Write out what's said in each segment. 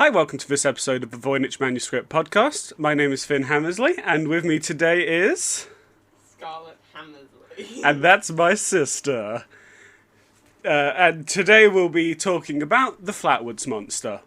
Hi, welcome to this episode of the Voynich Manuscript podcast. My name is Finn Hammersley, and with me today is... Scarlett Hammersley. And that's my sister. And today we'll be talking about the Flatwoods Monster.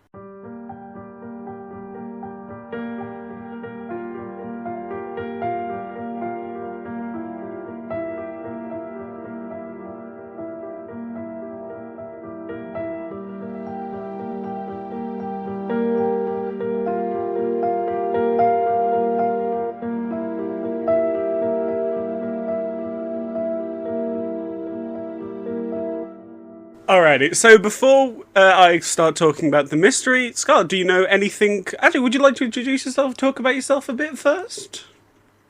Alrighty, so before I start talking about the mystery, Scarlett, do you know anything... Actually, would you like to introduce yourself, talk about yourself a bit first?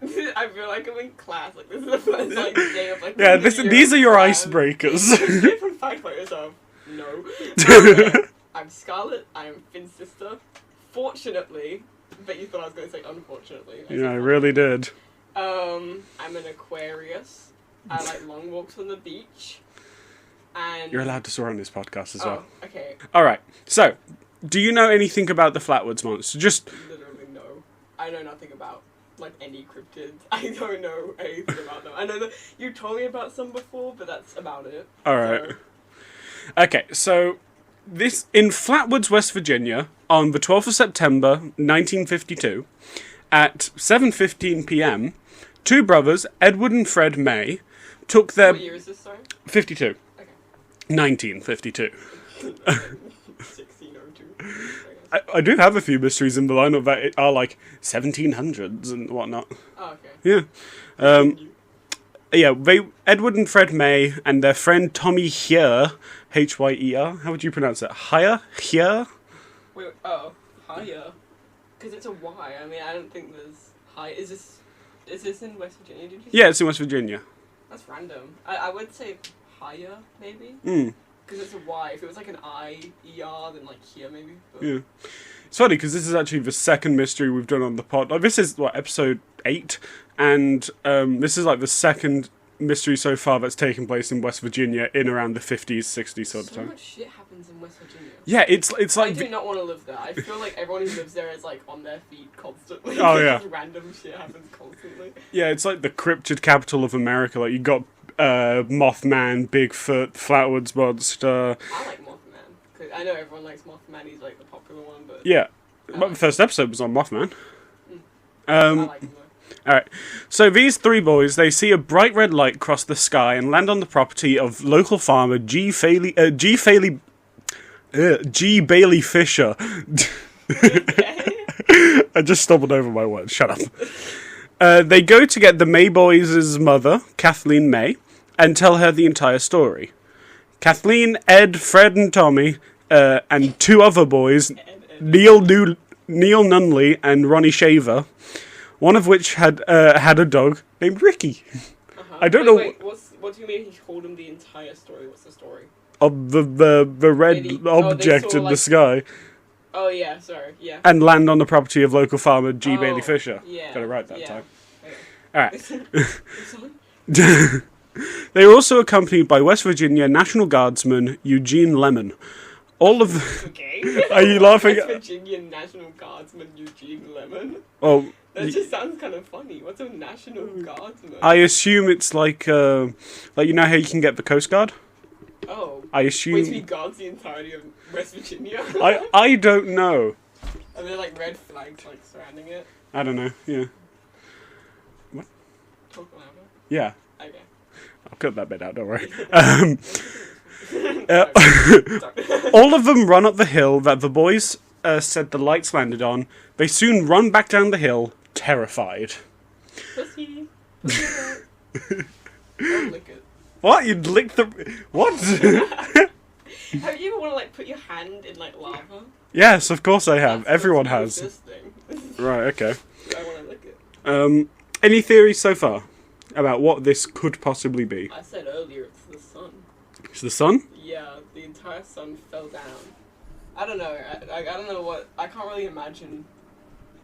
I feel like I'm in class, like this is the first day of like... Yeah, these are your icebreakers. Different fact about yourself. No. I'm Scarlett, I am Finn's sister. Fortunately, but you thought I was going to say unfortunately. Yeah, I really did. I'm an Aquarius. I like long walks on the beach. And You're allowed to swear on this podcast as well. Oh, okay. Alright, so, do you know anything about the Flatwoods Monster? Just... Literally no. I know nothing about, like, any cryptids. I don't know anything about them. I know that you told me about some before, but that's about it. Alright. So. Okay, so, this... In Flatwoods, West Virginia, on the 12th of September, 1952, at 7:15 p.m., two brothers, Edward and Fred May, took their... What year is this, sorry? 52. 1952. 1602. I do have a few mysteries in the lineup that are like 1700s and whatnot. Oh, okay. Yeah. Edward and Fred May and their friend Tommy Hyer, Hyer. How would you pronounce it? Hyer? Wait, higher? Because it's a Y. I mean, I don't think there's high. Is this in West Virginia? Did you say? Yeah, it's in West Virginia. That's random. I would say higher, maybe? Because it's a Y. If it was like an I-E-R, then like here, maybe. But... Yeah. It's funny, because this is actually the second mystery we've done on the pod. Like, this is, episode 8? And this is, like, the second mystery so far that's taken place in West Virginia in around the 50s, 60s sort of time. So much shit happens in West Virginia. Yeah, it's like... I do not want to live there. I feel like everyone who lives there is, like, on their feet constantly. Oh, yeah. Just random shit happens constantly. Yeah, it's like the cryptid capital of America. Like, you got... Mothman, Bigfoot, Flatwoods Monster. I like Mothman. Cause I know everyone likes Mothman, he's like the popular one, but... Yeah. The first episode was on Mothman. I like him though. Alright. So these three boys, they see a bright red light cross the sky and land on the property of local farmer G. Bailey Fisher. I just stumbled over my words. Shut up. They go to get the May boys' mother, Kathleen May, and tell her the entire story. Kathleen, Ed, Fred, and Tommy, and two other boys, Neil Nunley and Ronnie Shaver, one of which had a dog named Ricky. Uh-huh. I don't know. Wait, what do you mean he told him the entire story? What's the story? Of the red object in the sky. Oh, yeah, sorry, yeah. And land on the property of local farmer G. Bailey Fisher. Yeah. Got it right that time. Okay. Alright. They were also accompanied by West Virginia National Guardsman Eugene Lemon. All of the... Okay. Are you laughing? West Virginia National Guardsman Eugene Lemon? Oh... That just sounds kind of funny. What's a National Guardsman? I assume it's like you know how you can get the Coast Guard? Oh. I assume... Wait, so he guards the entirety of West Virginia? I don't know. Are there like red flags like surrounding it? I don't know, yeah. What? Talk louder. Yeah. Okay. I'll cut that bit out, don't worry. All of them run up the hill that the boys said the lights landed on. They soon run back down the hill, terrified. Pussy. Don't lick it. What? You'd lick the... What? Have you ever want to like put your hand in like lava? Yes, of course I have. That's Everyone the has. thing. Right, okay. I want to lick it. Any theories so far about what this could possibly be? I said earlier it's the sun. It's the sun? Yeah, the entire sun fell down. I don't know. I don't know what... I can't really imagine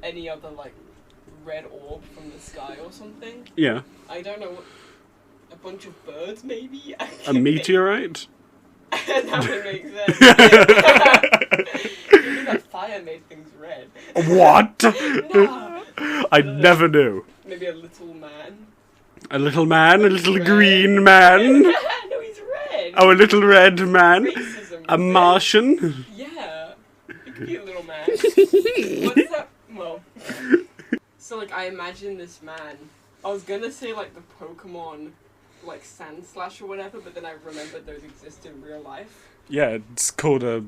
any other, like, red orb from the sky or something. Yeah. I don't know what... A bunch of birds, maybe? A meteorite? That would make sense. Maybe that fire made things red. What? No. I never knew. Maybe a little man. A little man, a little Red. green man. No, he's red. Oh, a little red man. Racism. A Martian. Yeah. He could be a little man. What's that? Well. So, like, I imagine this man. I was gonna say, like, the Pokemon, like, Sand Slash or whatever, but then I remembered those exist in real life. Yeah, it's called a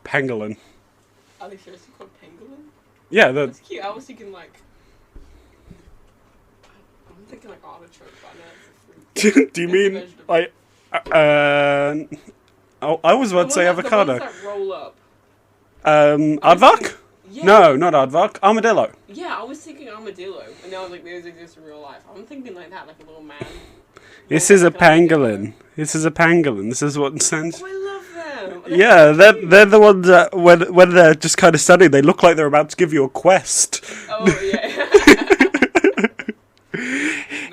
pangolin. Are they seriously called pangolin? Yeah, That's cute. I was thinking, like... I'm thinking, like, artichoke, but I know it's a fruit. Do you It's a mean vegetable. like? I was about to say avocado. The ones that roll up. Aardvark? Yeah. No, not aardvark. Armadillo. Yeah, I was thinking armadillo, and now I was like, those exist in real life. I'm thinking like that, like a little man. This is a Like an armadillo. pangolin. This is a pangolin. This is what sounds. Oh, I love them. Yeah, they're the ones that when they're just kind of studying, they look like they're about to give you a quest. Oh yeah.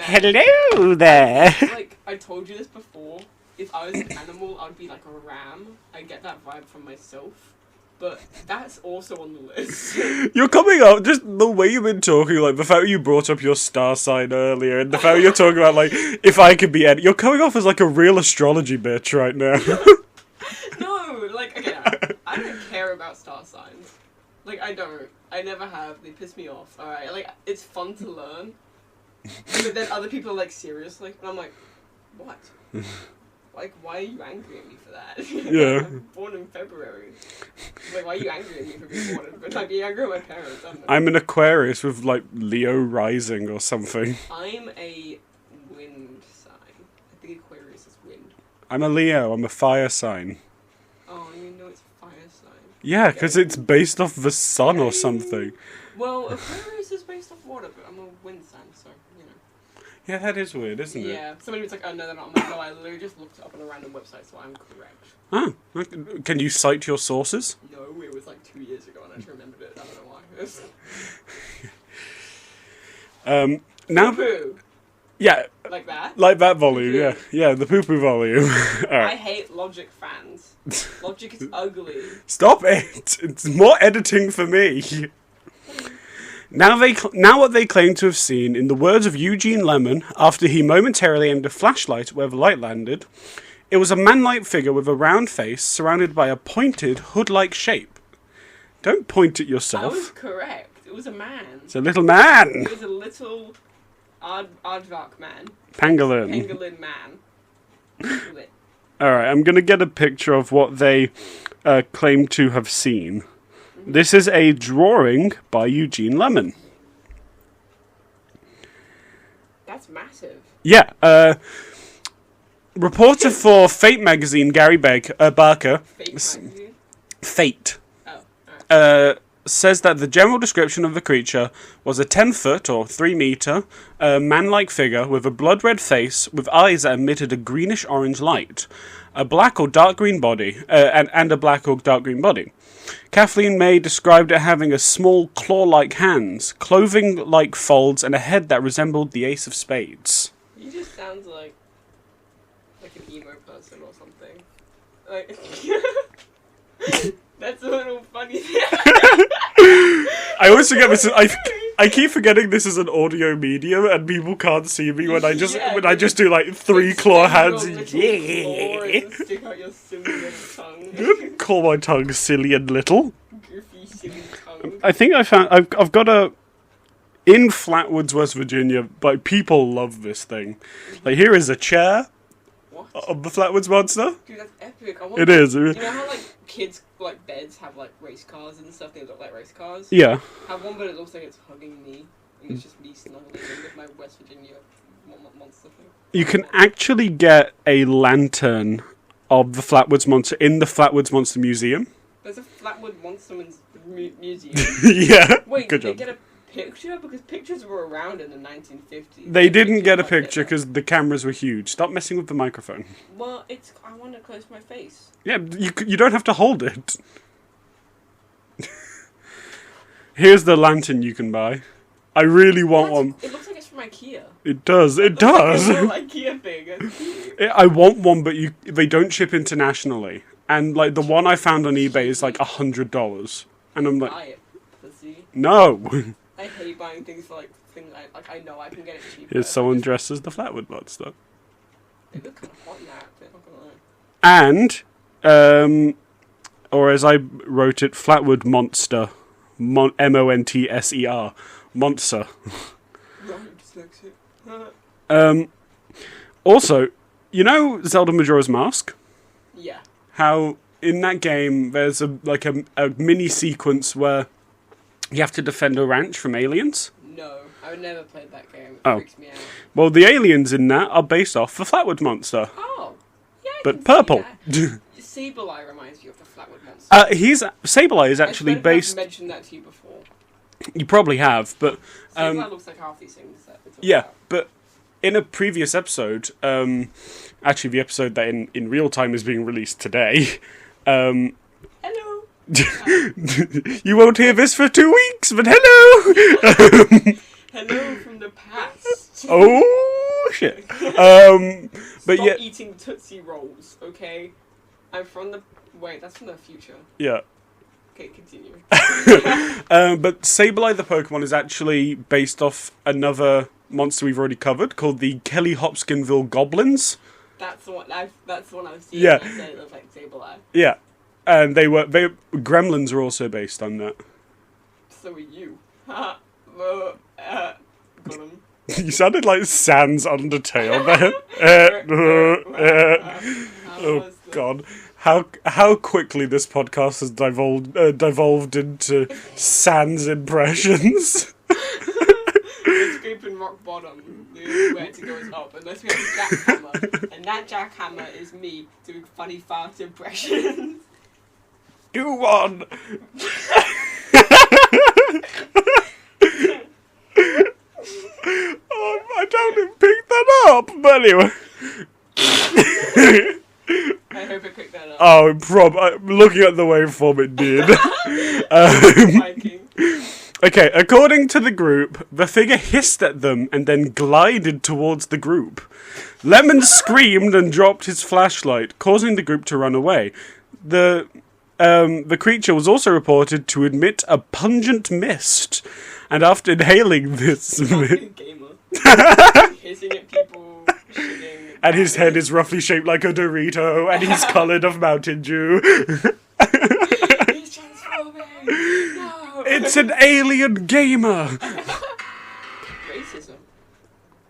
Hello there. Like I told you this before. If I was an animal, I'd be like a ram. I get that vibe from myself. But that's also on the list. You're coming up, just the way you've been talking, like the fact you brought up your star sign earlier, and the fact you're talking about, like, if I could be any. You're coming off as like a real astrology bitch right now. No, like, okay, I don't care about star signs. Like, I don't. I never have. They piss me off, alright? Like, it's fun to learn. But then other people are like, seriously? And I'm like, what? Like, why are you angry at me for that? Yeah. I'm born in February. Like, why are you angry at me for being born in... But like, being angry at my parents, I don't know. I'm an Aquarius with, like, Leo rising or something. I'm a wind sign. I think Aquarius is wind. I'm a Leo, I'm a fire sign. Oh, you know it's fire sign. Yeah, because it's based off the sun or something. Well, Aquarius is based off water, but I'm a wind sign, so, you know. Yeah, that is weird, isn't it? Yeah, somebody was like, oh, no, they're not. I'm like, no, I literally just looked it up on a random website, so I'm correct. Ah, okay. Can you cite your sources? No, it was like 2 years ago, and I just remembered it. I don't know why. Now, Poo-poo. yeah, Like that? like that volume, yeah. Poo-poo. Yeah, the poo-poo volume. I Alright. hate Logic fans. Logic is ugly. Stop it! It's more editing for me. Now what they claim to have seen, in the words of Eugene Lemon, after he momentarily aimed a flashlight where the light landed, it was a man-like figure with a round face surrounded by a pointed, hood-like shape. Don't point at I yourself. was correct. It was a man. It's a little man. It was a little aardvark man. Pangolin. Pangolin man. Lit. Alright, I'm going to get a picture of what they claim to have seen. This is a drawing by Eugene Lemon. That's massive. Yeah, reporter for Fate magazine, Gary Barker, Fake magazine. Fate, Oh, alright. says that the general description of the creature was a 10-foot or 3-meter man-like figure with a blood-red face with eyes that emitted a greenish-orange light, a black or dark green body, and a black or dark green body. Kathleen May described it having a small claw-like hands, clothing-like folds, and a head that resembled the ace of spades. You just sound like an emo person or something. Like that's a little funny. I always forget this. I keep forgetting this is an audio medium and people can't see me when I just do like 3 claw hands. Yeah. Stick out your silly little tongue. Call my tongue silly and little. Goofy silly tongue. I think I've got a in Flatwoods, West Virginia. Like people love this thing. Like here is a chair What? of the Flatwoods Monster. Dude, that's epic. It is. Do you know how like kids like beds have like race cars and stuff? They look like race cars. Yeah. I have one, but it looks like it's hugging me, and it's just me snuggling in with my West Virginia monster thing. You can actually get a lantern of the Flatwoods Monster in the Flatwoods Monster Museum. There's a Flatwood Monster museum. Yeah. Wait, Good did job. they get a picture? Because pictures were around in the 1950s. They didn't get a Pictures picture like that. because the cameras were huge. Stop messing with the microphone. Well, I want to close my face. Yeah, you don't have to hold it. Here's the lantern you can buy. I really want one. It looks like it's from IKEA. It does. It does. It's like a little IKEA thing. It's cute. I want one, but they don't ship internationally. And like the one I found on eBay is like $100, and I'm like, Buy it, pussy. no. I hate buying things for like things like I know I can get it cheaper. Here's someone dressed as the Flatwood Monster. They look kind of hot in that outfit, not gonna lie. And, or as I wrote it, Flatwood Monster, Monster, Monster. Also, you know Zelda Majora's Mask? Yeah. How in that game there's a mini sequence where you have to defend a ranch from aliens? No, I would never play that game. It Oh. freaks me out. Well, the aliens in that are based off the Flatwood Monster, Oh, yeah. I but can see purple. that. Sableye reminds you of the Flatwood Monster. Sableye is actually based. I've mentioned that to you before. You probably have, but Sableye looks like half these things that we talk yeah, about. but in a previous episode, actually the episode that in real time is being released today, Hello. you won't hear this for 2 weeks, but hello! Hello from the past. Oh, shit. But Stop yeah, eating Tootsie Rolls, okay? I'm from the... Wait, that's from the future. yeah. Okay, continue. But Sableye the Pokemon is actually based off another monster we've already covered called the Kelly Hopkinsville Goblins. That's the one I've seen. Yeah. I said it looked like Sableye. Yeah. And Gremlins are also based on that. So are you. Got him. You sounded like Sans Undertale there. Oh God. How quickly this podcast has devolved into Sans impressions. We're scraping rock bottom. The only way to go is up, unless we have a jackhammer. And that jackhammer is me doing funny fart impressions. Do one. Oh, I don't pick that up, but anyway. I hope it picked that up. Oh, looking at the waveform, it did. Viking. Okay, according to the group, the figure hissed at them and then glided towards the group. Lemon screamed and dropped his flashlight, causing the group to run away. The creature was also reported to emit a pungent mist, and after inhaling this Fucking gamer. Hissing at people, shitting. and his head is roughly shaped like a Dorito, and he's coloured of Mountain Dew. He's transforming! No! It's an alien gamer! Racism.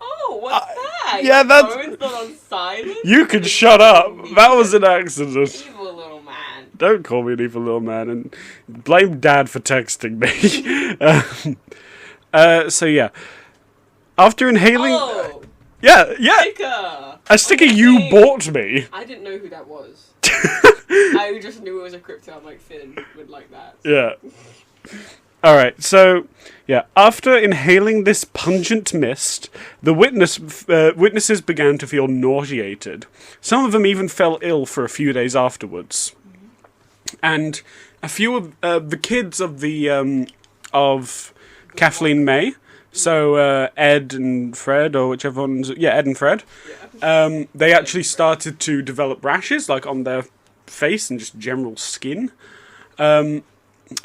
Oh, what's that? yeah, Your that's- phone's not on silent? You can shut up! That was an accident. Evil little man. Don't call me an evil little man, and blame Dad for texting me. So yeah. After inhaling... Oh! Yeah! Sticker! A sticker you bought me! I didn't know who that was. I just knew it was a crypto. I'm like, Finn would like that. Yeah. Alright, so, yeah. After inhaling this pungent mist, the witnesses began to feel nauseated. Some of them even fell ill for a few days afterwards. And a few of the kids of of Kathleen May, so Ed and Fred, or whichever one's... Yeah, Ed and Fred. Yeah. They actually started to develop rashes, like on their face and just general skin. You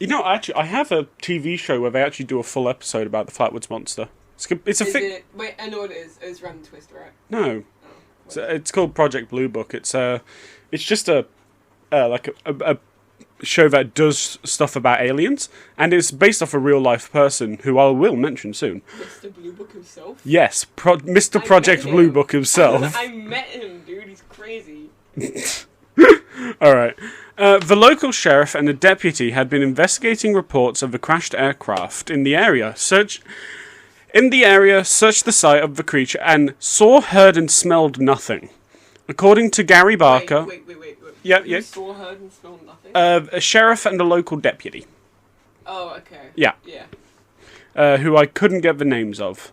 know, actually, I have a TV show where they actually do a full episode about the Flatwoods Monster. It's a Wait, I know what it is. It's Random Twist, right? No. Oh, It's called Project Blue Book. It's just a show that does stuff about aliens, and it's based off a real life person who I will mention soon. Mr. Blue Book himself? Yes, Mr. I Project met Blue him. Book himself. I met him, dude. He's crazy. Alright. The local sheriff and a deputy had been investigating reports of the crashed aircraft in the area. Searched the site of the creature and saw, heard, and smelled nothing. According to Gary Barker... Wait. Yeah, You yeah. saw, heard, and smelled nothing? A sheriff and a local deputy. Oh, okay. Yeah. Yeah. Who I couldn't get the names of.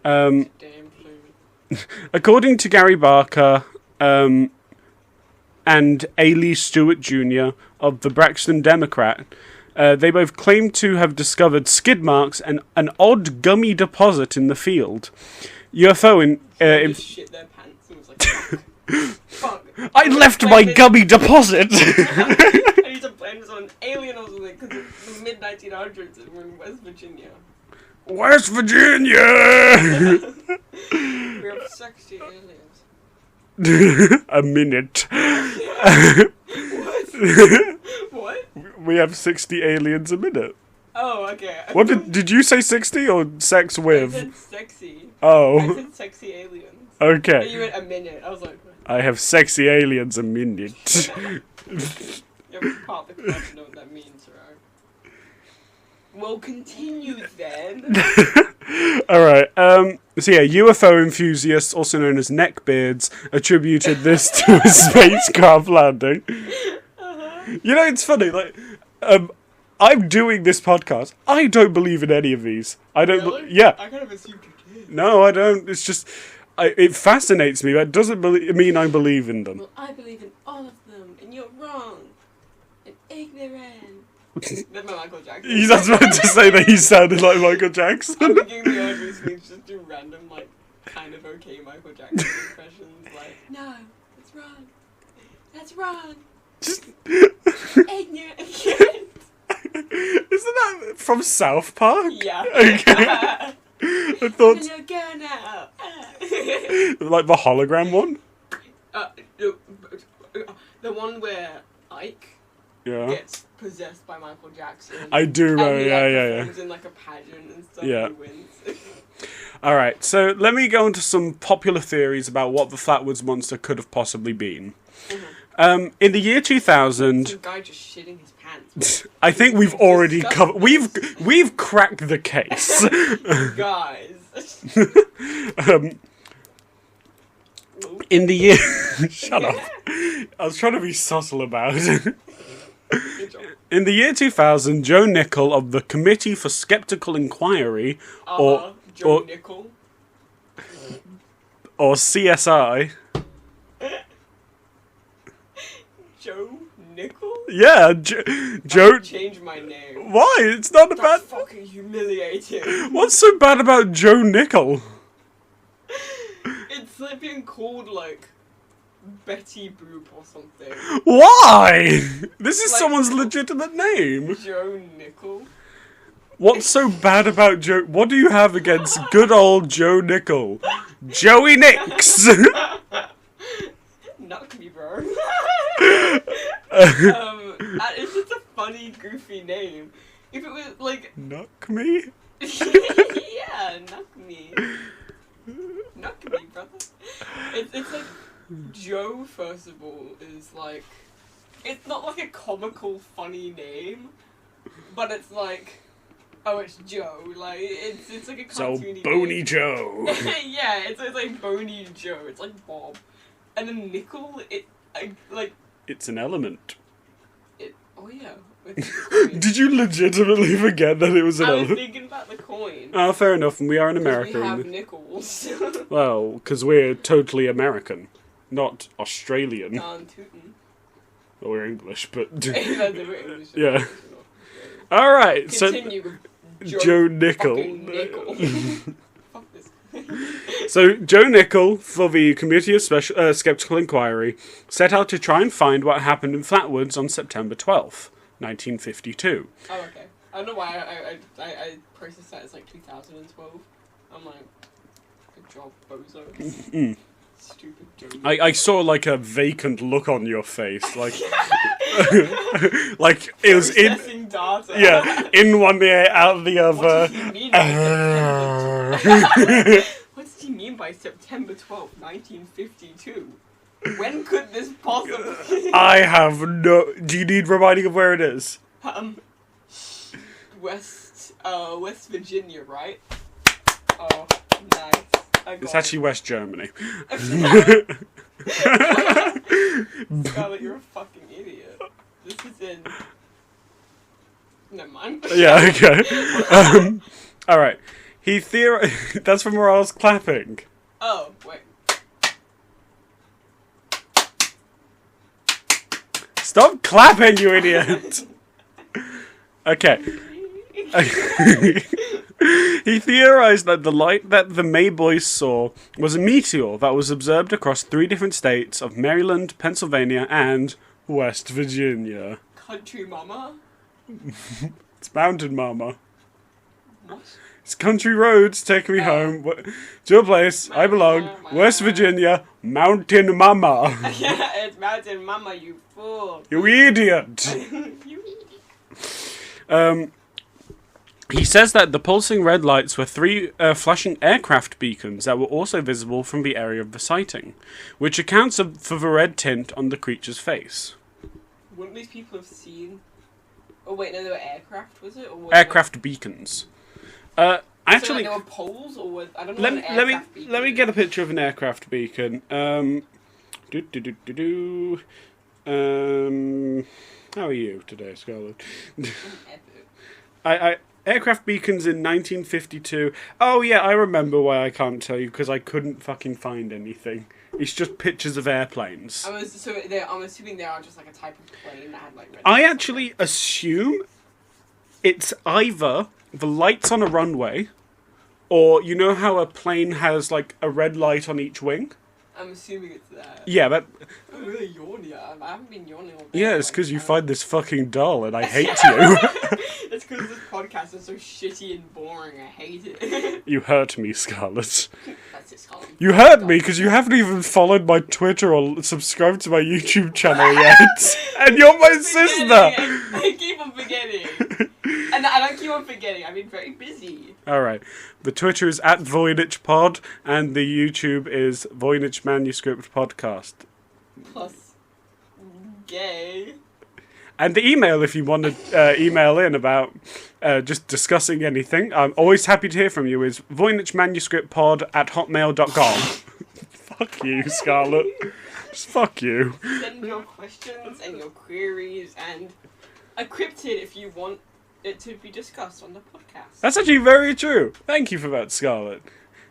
Damn food. According to Gary Barker and A. Lee Stewart Jr. of the Braxton Democrat, they both claimed to have discovered skid marks and an odd gummy deposit in the field. UFO Just shit their pants and was like, fuck. Fuck. I left my gummy deposit! I need to blame this on an alien or something, because it's the mid-1900s and we're in West Virginia. West Virginia! We have sexy aliens. A minute. What? We have 60 aliens a minute. Oh, okay. What did you say 60 or sex I with? said sexy. I Oh, said sexy aliens. okay. You went a minute. I was like, what? I have sexy aliens a minute. You're part of the club, you know what that means, right? Well, continue then. Alright, so yeah, UFO enthusiasts, also known as neckbeards, attributed this to a spacecraft landing. You know, it's funny, like, I'm doing this podcast. I don't believe in any of these. I don't. Really? Yeah. I kind of assumed you did. No, I don't. It's just, it fascinates me. That doesn't mean I believe in them. Well, I believe in all of them, and you're wrong. And ignorant. That's my Michael Jackson. I was about to say that he sounded like Michael Jackson. I'm beginning the Audrey speech, just do random, like, kind of okay Michael Jackson impressions, like, no, that's wrong. That's wrong. Just... Ignorant. Isn't that from South Park? Yeah. Okay. I thought... I'm gonna go now. Like the hologram one? The one where Ike Yeah. gets possessed by Michael Jackson. I do remember, and he, yeah. performs in like a pageant and stuff. Yeah. And he wins. Alright, so let me go into some popular theories about what the Flatwoods Monster could have possibly been. In the year 2000... Some guy just shitting his pants. I think we've already covered... We've cracked the case. Guys. In the year... Shut up. I was trying to be subtle about it. In the year 2000, Joe Nickell of the Committee for Skeptical Inquiry, Joe Nickell. or CSI... Joe Nickell? Yeah, Joe... Change my name. Why? It's not That's about... fucking humiliating. What's so bad about Joe Nickell? It's like being called, like, Betty Boop or something. Why? This is Like- someone's legitimate name. Joe Nickell? What's so bad about Joe... What do you have against good old Joe Nickell? Joey Nicks! Knock me, bro. It's just a funny, goofy name. If it was, like... Knock me? Yeah, knock me. Knock me, brother. It's like... Joe, first of all, is like... It's not like a comical, funny name, but it's like... Oh, it's Joe. Like, it's like a cartoony So, Bony name. Joe. Yeah, it's like Bony Joe. It's like Bob. And then Nickel, It's an element. Oh yeah. It's a coin. Did you legitimately forget that it was an I was element? thinking about the coin. Oh, fair enough, and we are in 'Cause America. we have nickels. Well, because we're totally American, not Australian. Tootin'. Well, we're English, but... That's a bit English. Yeah. Alright, so... Continue with Joe Nickell. fucking Nickel. Fuck this. So, Joe Nickell, for the Committee of Skeptical Inquiry, set out to try and find what happened in Flatwoods on September 12th, 1952. Oh, okay. I don't know why I processed that as like 2012. I'm like, good job, bozo. Stupid Joe. I saw like a vacant look on your face, like... like, it was in... Processing data. Yeah, in one ear, out the other. What does he mean by September? What does he mean by September 12th, 1952? When could this possibly? I have no... Do you need reminding of where it is? West Virginia, right? Oh, nice. It's actually West Germany. Scarlett, you're a fucking idiot. This is in... Never mind. Yeah, okay. Alright. That's from where I was clapping. Oh, wait. Stop clapping, you idiot! Okay. He theorized that the light that the May boys saw was a meteor that was observed across 3 different states of Maryland, Pennsylvania, and West Virginia. Country Mama? It's Mountain Mama. What? It's country roads, take me home to a place I belong, West Virginia, Mountain Mama. Yeah, it's Mountain Mama, you fool. You idiot. You idiot. He says that the pulsing red lights were 3 flashing aircraft beacons that were also visible from the area of the sighting, which accounts for the red tint on the creature's face. Wouldn't these people have seen... Oh wait, no, they were aircraft, was it? Or Aircraft beacons. Actually, so, like, they were poles, or was... I don't know let me get a picture of an aircraft beacon. How are you today, Scarlett? Aircraft beacons in 1952. Oh yeah, I remember why I can't tell you, because I couldn't fucking find anything. It's just pictures of airplanes. I'm assuming they are just like a type of plane that had like red I lights. actually assume it's either the lights on a runway, or you know how a plane has like a red light on each wing? I'm assuming it's that. Yeah, that... I'm really yawning. I haven't been yawning all day. Yeah, it's because you find this fucking dull and I hate you. It's because this podcast is so shitty and boring. I hate it. You hurt me, Scarlett. That's it, Scarlett. You hurt me because you haven't even followed my Twitter or subscribed to my YouTube channel yet. And you're my sister! I keep on forgetting. And I keep on forgetting. I've been very busy. Alright. The Twitter is at Voynich Pod, and the YouTube is Voynich Manuscript Podcast. Plus, gay. And the email, if you want to email in about just discussing anything, I'm always happy to hear from you, is voynichmanuscriptpod@hotmail.com. Fuck you, Scarlett. Just fuck you. Send me your questions and your queries and a cryptid if you want it to be discussed on the podcast. That's actually very true. Thank you for that, Scarlett.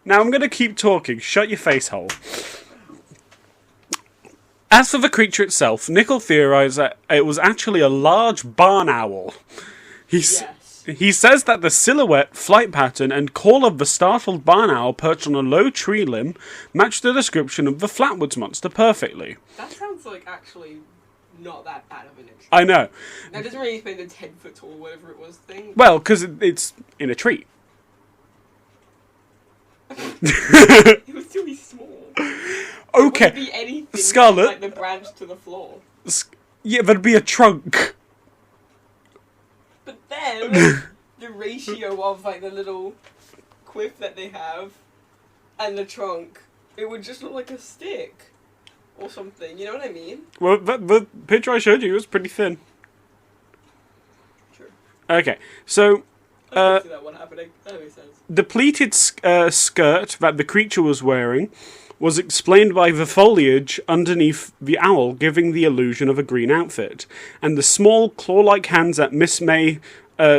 Now I'm going to keep talking. Shut your face hole. As for the creature itself, Nickel theorized that it was actually a large barn owl. He says that the silhouette, flight pattern, and call of the startled barn owl perched on a low tree limb matched the description of the Flatwoods Monster perfectly. That sounds like actually not that bad of an description. I know. That doesn't really explain the 10 foot tall, whatever it was thing. Well, because it's in a tree. It was too small. Okay, It wouldn't be anything Scarlett. like the branch to the floor. Yeah, there'd be a trunk. But then, the ratio of like the little quiff that they have and the trunk, it would just look like a stick. Or something, you know what I mean? Well, the picture I showed you was pretty thin. Sure. Okay, so I can see that one happening. That makes sense. the pleated skirt that the creature was wearing was explained by the foliage underneath the owl giving the illusion of a green outfit, and the small claw-like hands that Miss May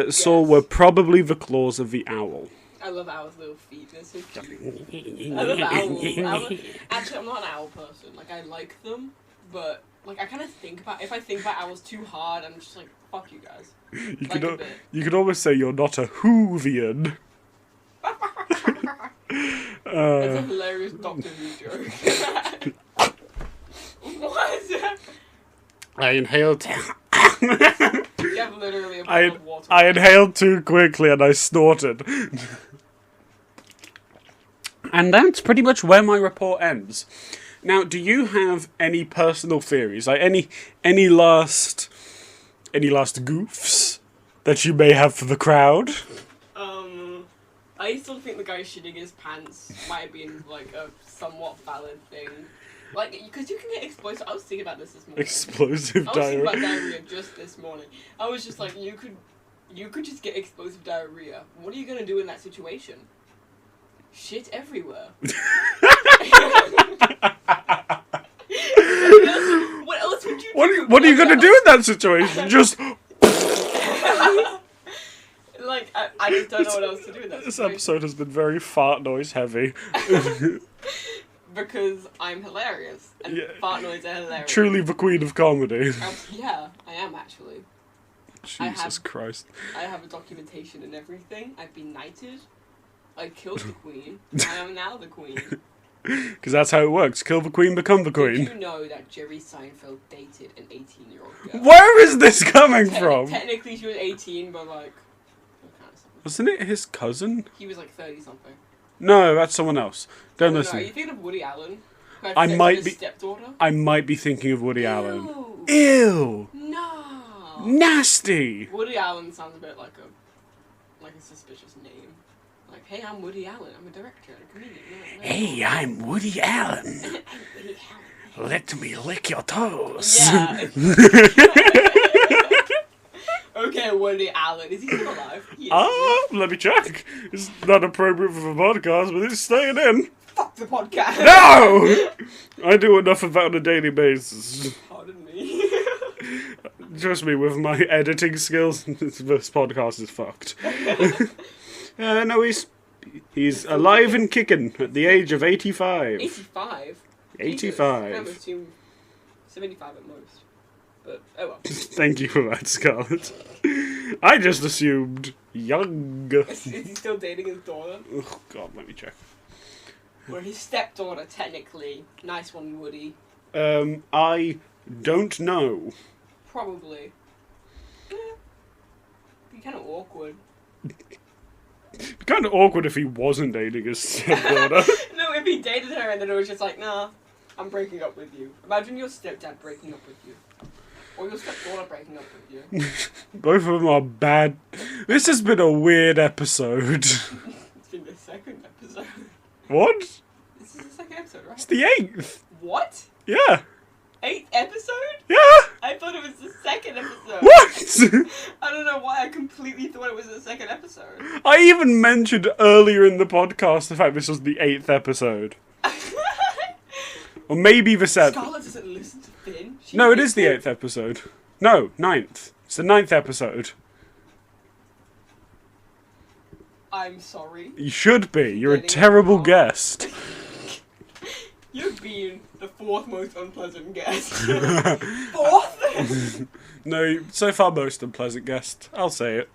saw were probably the claws of the owl. I love owls' little feet. They're so cute. I love owls. Actually, I'm not an owl person. Like, I like them, but like I kind of think about if I think about owls too hard, I'm just like, fuck you guys. You could almost say you're not a Whovian. That's a hilarious Doctor Who joke. What? I inhaled. You have literally a bottle of water. I inhaled too quickly and I snorted. And that's pretty much where my report ends. Now, do you have any personal theories? Like any last goofs that you may have for the crowd? I still think the guy shitting his pants might have been like a somewhat valid thing. Like, because you can get explosive. I was thinking about this morning. Explosive I was thinking diarrhea. about diarrhea just this morning. I was just like, you could just get explosive diarrhea. What are you gonna do in that situation? Shit everywhere. What else would you do? What are you gonna do in that situation? Just. Like, I just don't know what else to do in that This situation. episode has been very fart noise heavy. Because I'm hilarious, and Yeah. fart noises are hilarious. Truly the queen of comedy. Yeah, I am actually. Jesus Christ. I have a documentation and everything. I've been knighted. I killed the queen. I am now the queen. Because that's how it works. Kill the queen, become the queen. Did you know that Jerry Seinfeld dated an 18-year-old girl? Where is this coming from? Technically, she was 18, but like... Wasn't it his cousin? He was like 30-something. No, that's someone else. Don't No, listen. are you thinking of Woody Allen? I might be. Stepdaughter? I might be thinking of Woody Allen. Ew. Ew. No. Nasty. Woody Allen sounds a bit like a suspicious name. Like, hey, I'm Woody Allen. I'm a director and a comedian. No. Hey, I'm Woody Allen. I'm Woody Allen. Let me lick your toes. Yeah. Okay, Woody Allen. Is he still alive? Let me check. It's not appropriate for the podcast, but it's staying in. Fuck the podcast. No! I do enough of that on a daily basis. Pardon me. Trust me, with my editing skills, this podcast is fucked. No, he's alive and kicking at the age of 85. 85? 85. I would assume 75 at most. But, oh well. Thank you for that, Scarlett. I just assumed young. Is he still dating his daughter? Oh, God, let me check. Or his stepdaughter, technically. Nice one, Woody. I don't know. Probably. Be kind of awkward. It'd be kind of awkward if he wasn't dating his stepdaughter. No, if he dated her and then it was just like, nah, I'm breaking up with you. Imagine your stepdad breaking up with you. Or your stepdaughter breaking up with you. Both of them are bad. This has been a weird episode. It's been the second episode. What? This is the second episode, right? It's the 8th. What? Yeah. 8th episode? Yeah. I thought it was the second episode. What? I don't know why I completely thought it was the second episode. I even mentioned earlier in the podcast the fact this was the 8th episode. Or maybe the 7th. Scarlett doesn't listen to Finn. No, it is the 8th episode. No, 9th. It's the 9th episode. I'm sorry. You should be. You're a terrible guest. You've been the 4th most unpleasant guest. 4th? No, so far most unpleasant guest. I'll say it.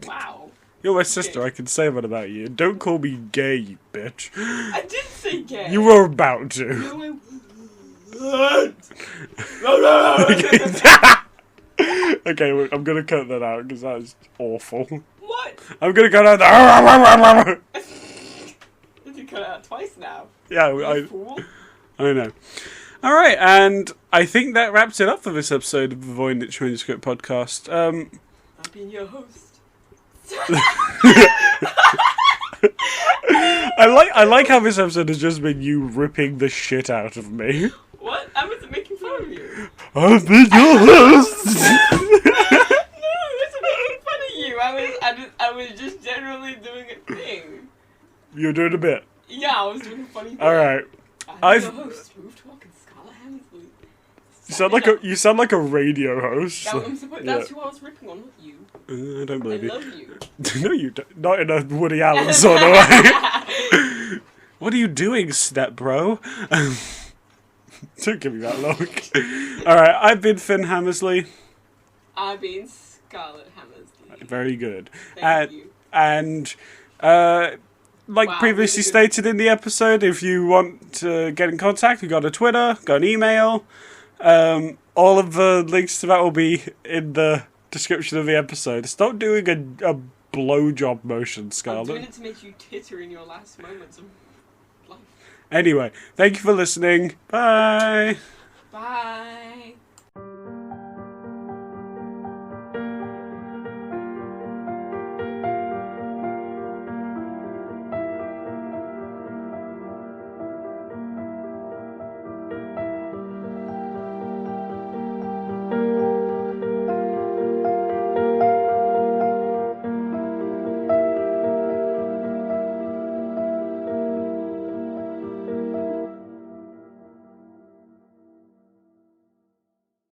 Wow. You're my sister, I can say that about you. Don't call me gay, you bitch. I didn't say gay. You were about to. No, I Okay, look, I'm gonna cut that out because that is awful. What? I'm gonna cut out the. Did you cut it out twice now? Yeah, You fool. I know. Alright, and I think that wraps it up for this episode of the Voynich Manuscript podcast. I've been your host. I like how this episode has just been you ripping the shit out of me. What? I wasn't making fun of you. I've been your host. No, I wasn't making fun of you. I was just generally doing a thing. You're doing a bit. Yeah, I was doing a funny thing. Alright. I'm your host, Ruth Talking, Scarlett Hammersley. You sound like a radio host. That's who I was ripping on, not you. I don't believe I you. love you. No, you don't. Not in a Woody Allen sort of way. What are you doing, step bro? Don't give me that look. Alright, I've been Finn Hammersley. I've been Scarlett Hammersley. Very good. Thank you. And, like previously stated in the episode, if you want to get in contact, we've got a Twitter, got an email. All of the links to that will be in the description of the episode. Stop doing a blowjob motion, Scarlett. I'm doing it to make you titter in your last moments of life. Anyway, thank you for listening. Bye. Bye.